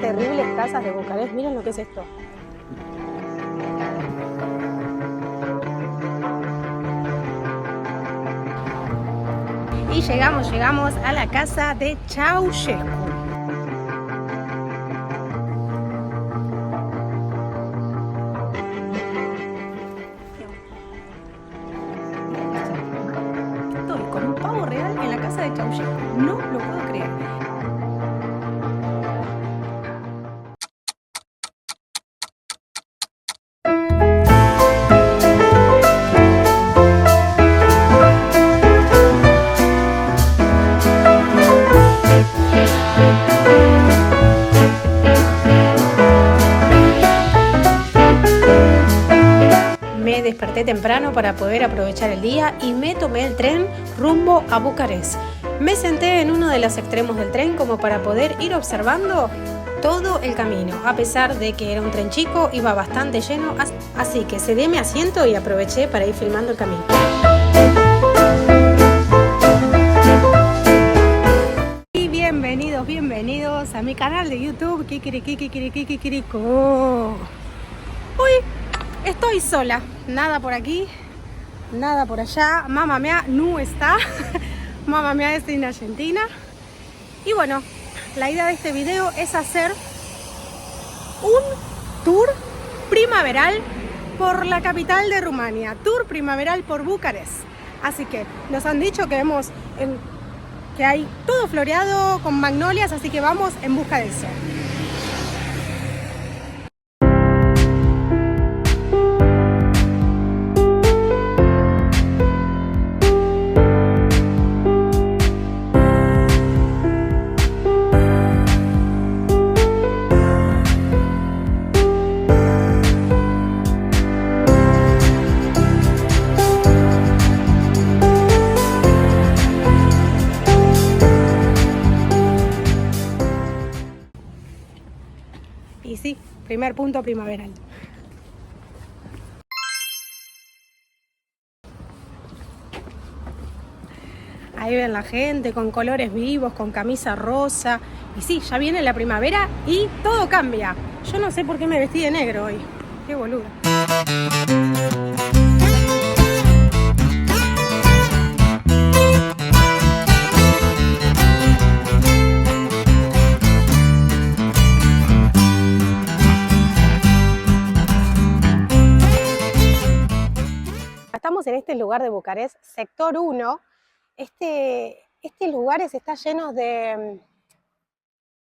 terribles casas de Bucarest. Miren lo que es esto. Y llegamos a la casa de Ceausescu. Estoy con un pavo real en la casa de Ceausescu. No lo puedo creer. Me desperté temprano para poder aprovechar el día y me tomé el tren rumbo a Bucarest. Me senté en uno de los extremos del tren como para poder ir observando todo el camino. A pesar de que era un tren chico, iba bastante lleno, así que cedí mi asiento y aproveché para ir filmando el camino. Y bienvenidos a mi canal de YouTube Kikirikikirikikiriko. Hoy estoy sola, nada por aquí, nada por allá. Mamma mía no está. Mamma mía está en Argentina. Y bueno, la idea de este video es hacer un tour primaveral por la capital de Rumania. Tour primaveral por Bucarest. Así que nos han dicho que que hay todo floreado con magnolias, así que vamos en busca de eso. Y sí, primer punto primaveral. Ahí ven la gente con colores vivos, con camisa rosa. Y sí, ya viene la primavera y todo cambia. Yo no sé por qué me vestí de negro hoy. Qué boluda. Estamos en este lugar de Bucarest, sector 1. Este lugar está lleno de,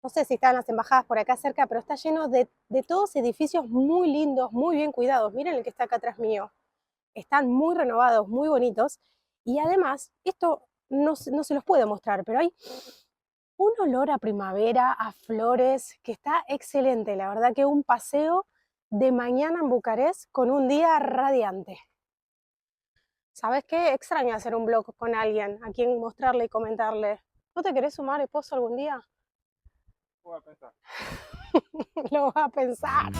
no sé si están las embajadas por acá cerca, pero está lleno de todos edificios muy lindos, muy bien cuidados. Miren el que está acá atrás mío. Están muy renovados, muy bonitos. Y además, esto no se los puedo mostrar, pero hay un olor a primavera, a flores, que está excelente. La verdad que un paseo de mañana en Bucarest con un día radiante. ¿Sabes qué? Extraño hacer un vlog con alguien, a quien mostrarle y comentarle. ¿No te querés sumar, esposo, algún día? Lo voy a pensar. Lo va a pensar.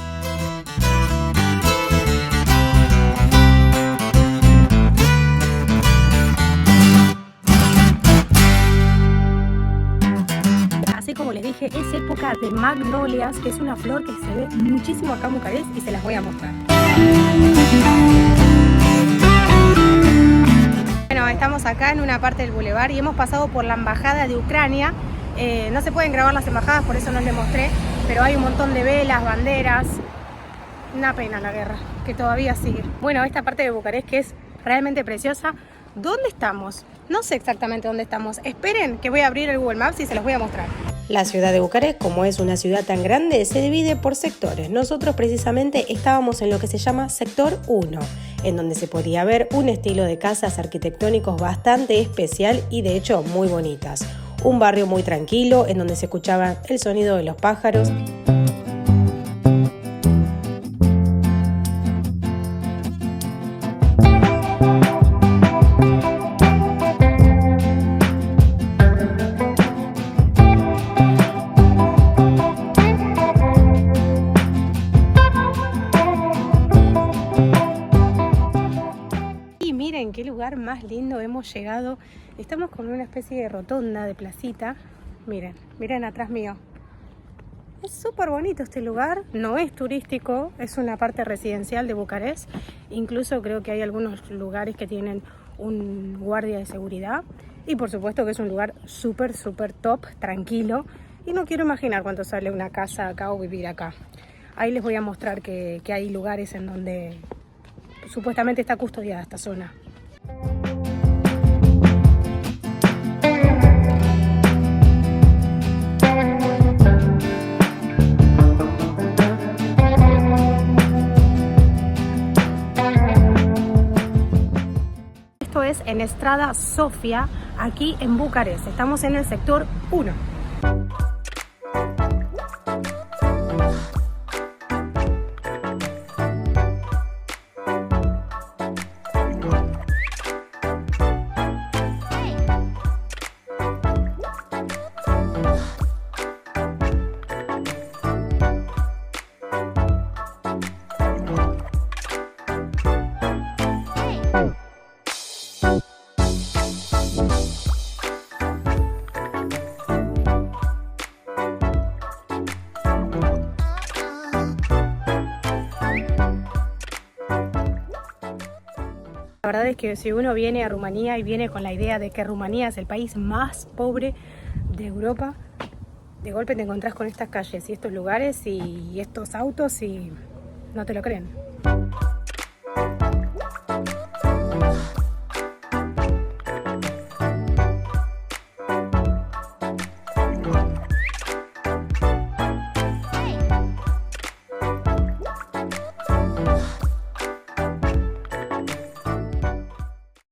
Así como les dije, es época de magnolias, que es una flor que se ve muchísimo acá en Bucarest y se las voy a mostrar. Bueno, estamos acá en una parte del bulevar y hemos pasado por la embajada de Ucrania. No se pueden grabar las embajadas, por eso no les mostré, pero hay un montón de velas, banderas. Una pena la guerra, que todavía sigue. Bueno, esta parte de Bucarest que es realmente preciosa. ¿Dónde estamos? No sé exactamente dónde estamos. Esperen que voy a abrir el Google Maps y se los voy a mostrar. La ciudad de Bucarest, como es una ciudad tan grande, se divide por sectores. Nosotros precisamente estábamos en lo que se llama sector 1, en donde se podía ver un estilo de casas arquitectónicos bastante especial y de hecho muy bonitas. Un barrio muy tranquilo, en donde se escuchaba el sonido de los pájaros. Miren qué lugar más lindo hemos llegado. Estamos con una especie de rotonda, de placita. Miren, miren atrás mío. Es súper bonito este lugar, no es turístico, es una parte residencial de Bucarest. Incluso creo que hay algunos lugares que tienen un guardia de seguridad. Y por supuesto que es un lugar súper top, tranquilo. Y no quiero imaginar cuánto sale una casa acá o vivir acá. Ahí les voy a mostrar que hay lugares en donde supuestamente está custodiada esta zona. Esto es en Strada Sofia, aquí en Bucarest. Estamos en el sector 1. La verdad es que si uno viene a Rumanía y viene con la idea de que Rumanía es el país más pobre de Europa, de golpe te encontrás con estas calles y estos lugares y estos autos y no te lo creen.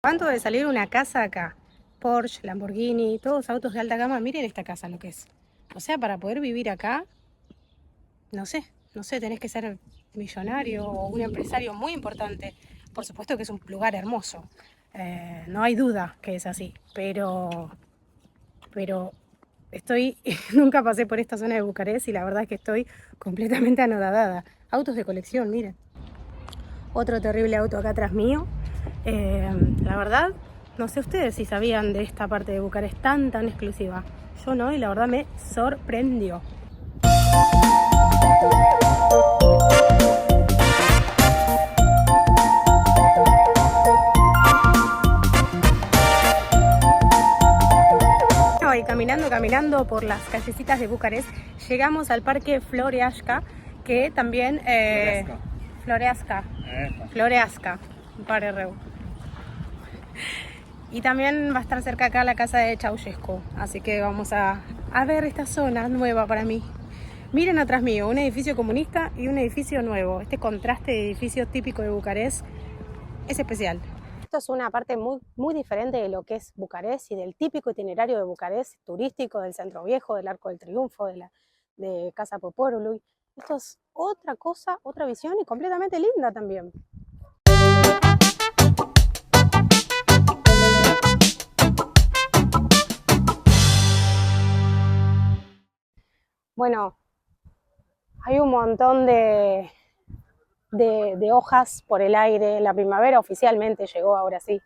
¿Cuánto debe salir una casa acá? Porsche, Lamborghini, todos autos de alta gama. Miren esta casa lo que es. O sea, para poder vivir acá, no sé, tenés que ser millonario o un empresario muy importante. Por supuesto que es un lugar hermoso. No hay duda que es así. Pero nunca pasé por esta zona de Bucarest y la verdad es que estoy completamente anodadada. Autos de colección, miren. Otro terrible auto acá atrás mío. La verdad, no sé ustedes si sabían de esta parte de Bucarest tan exclusiva. Yo no, y la verdad me sorprendió. Y caminando por las callecitas de Bucarest, llegamos al parque Floreasca, que también... Floreasca, un par de reu. Y también va a estar cerca acá la casa de Ceausescu, así que vamos a ver esta zona nueva para mí. Miren atrás mío, un edificio comunista y un edificio nuevo. Este contraste de edificios típico de Bucarest es especial. Esto es una parte muy diferente de lo que es Bucarest y del típico itinerario de Bucarest turístico, del Centro Viejo, del Arco del Triunfo, de Casa Poporului. Esto es otra cosa, otra visión y completamente linda también. Bueno, hay un montón de hojas por el aire. La primavera oficialmente llegó, ahora sí.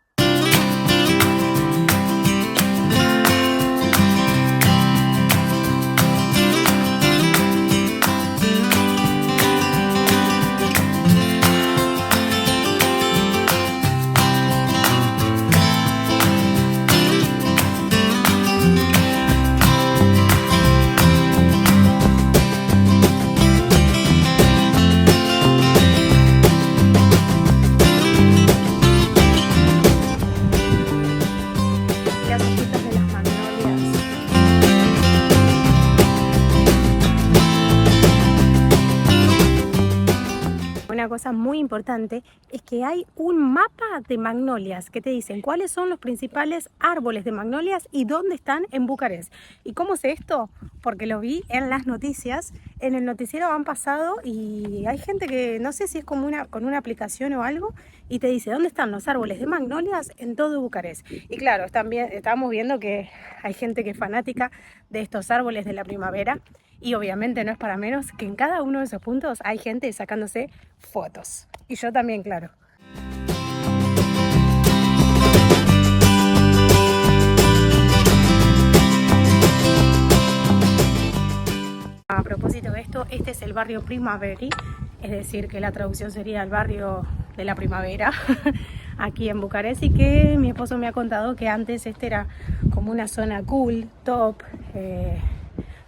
Una cosa muy importante es que hay un mapa de magnolias que te dicen cuáles son los principales árboles de magnolias y dónde están en Bucarest. ¿Y cómo sé esto? Porque lo vi en las noticias, en el noticiero han pasado y hay gente que no sé si es como con una aplicación o algo y te dice dónde están los árboles de magnolias en todo Bucarest. Y claro, estamos viendo que hay gente que es fanática de estos árboles de la primavera. Y obviamente no es para menos que en cada uno de esos puntos hay gente sacándose fotos. Y yo también, claro. A propósito, el barrio Primaveri, es decir, que la traducción sería el barrio de la primavera, aquí en Bucarest, y que mi esposo me ha contado que antes este era como una zona cool, top,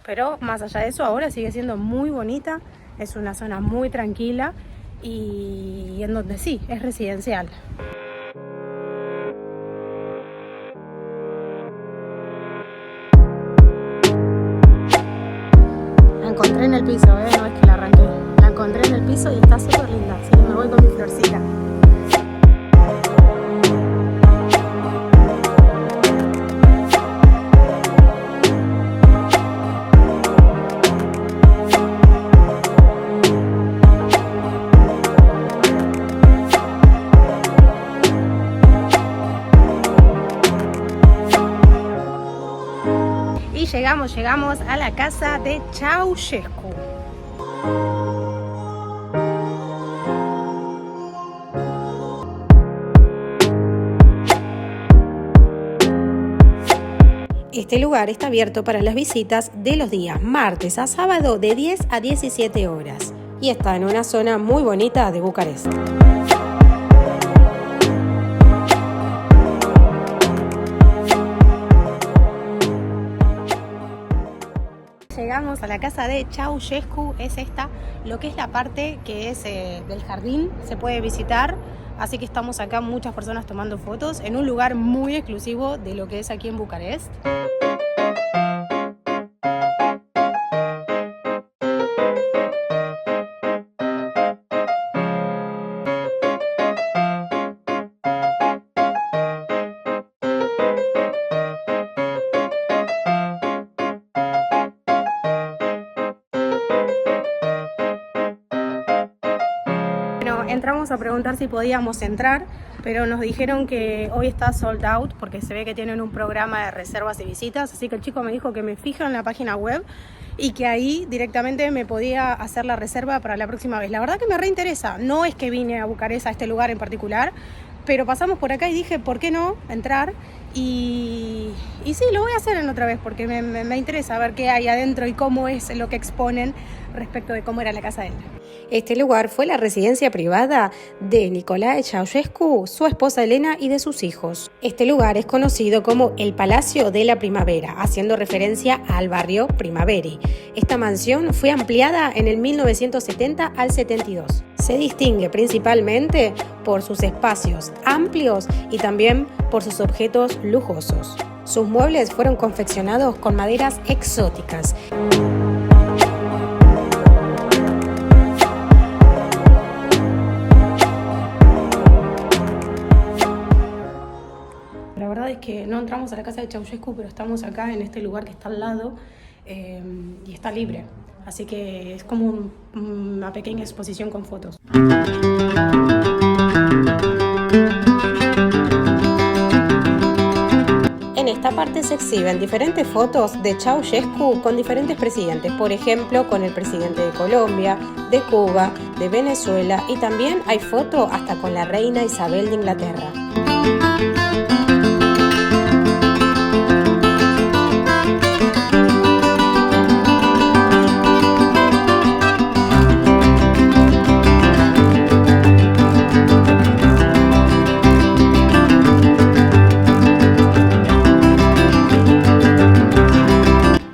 pero más allá de eso ahora sigue siendo muy bonita, es una zona muy tranquila y en donde sí, es residencial. La encontré en el piso, no es que la arranqué, la encontré en el piso y está súper linda, así que me voy con mi florcita. Llegamos a la casa de Ceausescu. Este lugar está abierto para las visitas de los días martes a sábado de 10 a 17 horas y está en una zona muy bonita de Bucarest. Llegamos a la casa de Ceausescu, es esta, lo que es la parte que es del jardín, se puede visitar, así que estamos acá muchas personas tomando fotos en un lugar muy exclusivo de lo que es aquí en Bucarest. Entramos a preguntar si podíamos entrar, pero nos dijeron que hoy está sold out porque se ve que tienen un programa de reservas y visitas, así que el chico me dijo que me fijo en la página web y que ahí directamente me podía hacer la reserva para la próxima vez. La verdad que me reinteresa, no es que vine a Bucarest a este lugar en particular, pero pasamos por acá y dije, ¿por qué no entrar? Y sí, lo voy a hacer en otra vez porque me interesa ver qué hay adentro y cómo es lo que exponen respecto de cómo era la casa de él. Este lugar fue la residencia privada de Nicolae Ceausescu, su esposa Elena y de sus hijos. Este lugar es conocido como el Palacio de la Primavera, haciendo referencia al barrio Primaveri. Esta mansión fue ampliada en el 1970 al 72. Se distingue principalmente por sus espacios amplios y también por sus objetos lujosos. Sus muebles fueron confeccionados con maderas exóticas. La verdad es que no entramos a la casa de Ceausescu, pero estamos acá en este lugar que está al lado y está libre. Así que es como una pequeña exposición con fotos. En esta parte se exhiben diferentes fotos de Ceausescu con diferentes presidentes, por ejemplo, con el presidente de Colombia, de Cuba, de Venezuela y también hay fotos hasta con la reina Isabel de Inglaterra.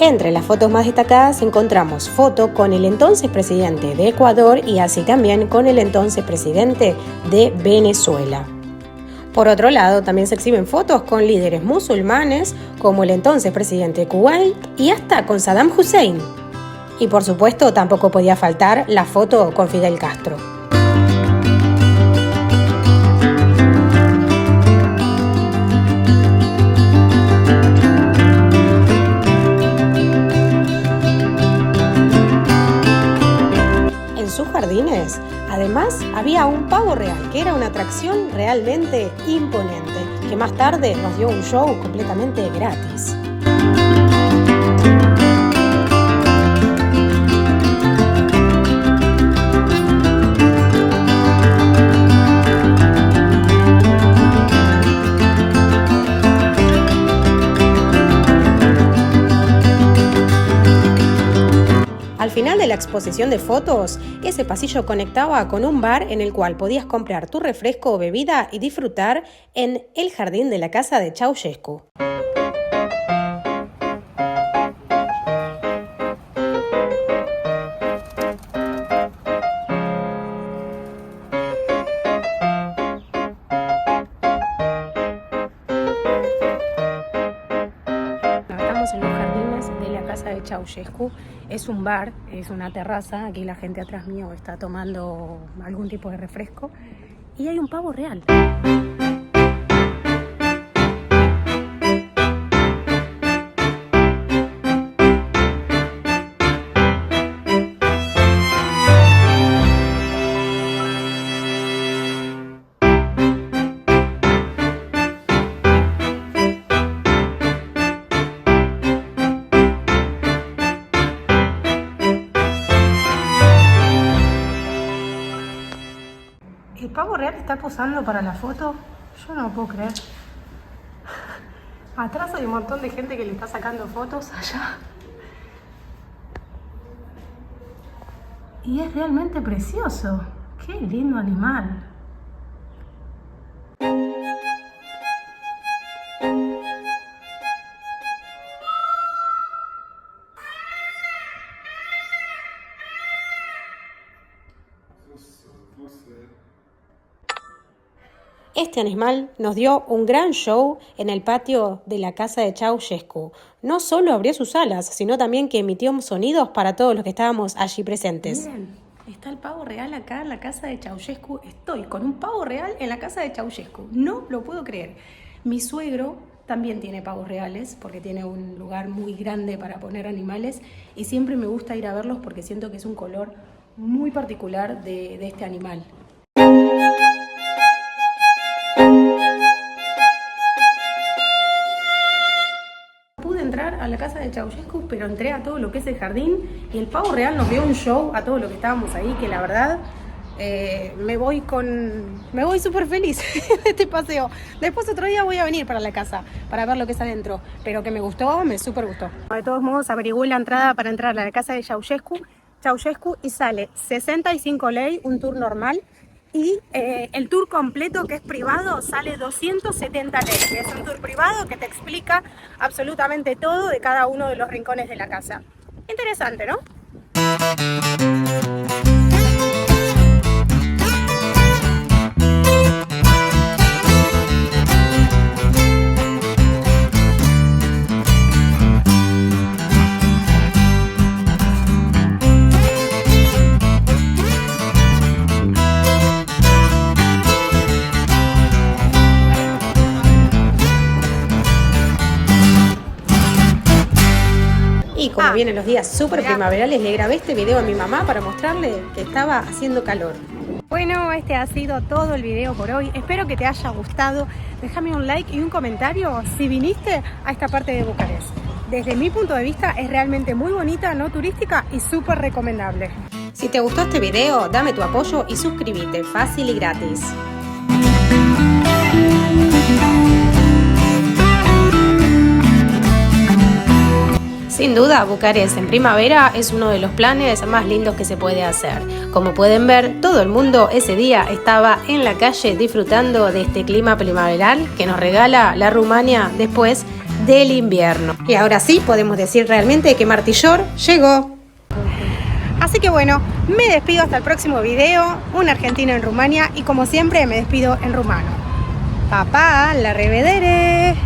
Entre las fotos más destacadas encontramos foto con el entonces presidente de Ecuador y así también con el entonces presidente de Venezuela. Por otro lado, también se exhiben fotos con líderes musulmanes como el entonces presidente de Kuwait y hasta con Saddam Hussein. Y por supuesto tampoco podía faltar la foto con Fidel Castro. Jardines. Además, había un pavo real, que era una atracción realmente imponente, que más tarde nos dio un show completamente gratis. Al Al final de la exposición de fotos, ese pasillo conectaba con un bar en el cual podías comprar tu refresco o bebida y disfrutar en el jardín de la casa de Ceausescu. Estamos en los jardines de la casa de Ceausescu. Es un bar, es una terraza. Aquí la gente atrás mío está tomando algún tipo de refresco. Y hay un pavo real. ¿El pavo real está posando para la foto? Yo no lo puedo creer. Atrás hay un montón de gente que le está sacando fotos allá. Y es realmente precioso. Qué lindo animal. Este animal nos dio un gran show en el patio de la casa de Ceausescu. No solo abrió sus alas, sino también que emitió sonidos para todos los que estábamos allí presentes. Miren, está el pavo real acá en la casa de Ceausescu. Estoy con un pavo real en la casa de Ceausescu. No lo puedo creer. Mi suegro también tiene pavos reales porque tiene un lugar muy grande para poner animales y siempre me gusta ir a verlos porque siento que es un color muy particular de este animal. Pude entrar a la casa de Ceausescu, pero entré a todo lo que es el jardín y el pavo real nos dio un show a todos los que estábamos ahí, que la verdad me voy súper feliz de este paseo. Después otro día voy a venir para la casa para ver lo que está adentro, pero que me gustó, me súper gustó. De todos modos averigüé la entrada para entrar a la casa de Ceausescu y sale 65 lei, un tour normal. Y el tour completo, que es privado, sale 270 lei, que es un tour privado que te explica absolutamente todo de cada uno de los rincones de la casa. Interesante, ¿no? Y como vienen los días súper primaverales, le grabé este video a mi mamá para mostrarle que estaba haciendo calor. Bueno, este ha sido todo el video por hoy. Espero que te haya gustado. Déjame un like y un comentario si viniste a esta parte de Bucarest. Desde mi punto de vista es realmente muy bonita, no turística y súper recomendable. Si te gustó este video, dame tu apoyo y suscríbete, fácil y gratis. Sin duda, Bucarest en primavera es uno de los planes más lindos que se puede hacer. Como pueden ver, todo el mundo ese día estaba en la calle disfrutando de este clima primaveral que nos regala la Rumania después del invierno. Y ahora sí podemos decir realmente que Martillor llegó. Así que bueno, me despido hasta el próximo video, un argentino en Rumania, y como siempre me despido en rumano. Papá, la revedere.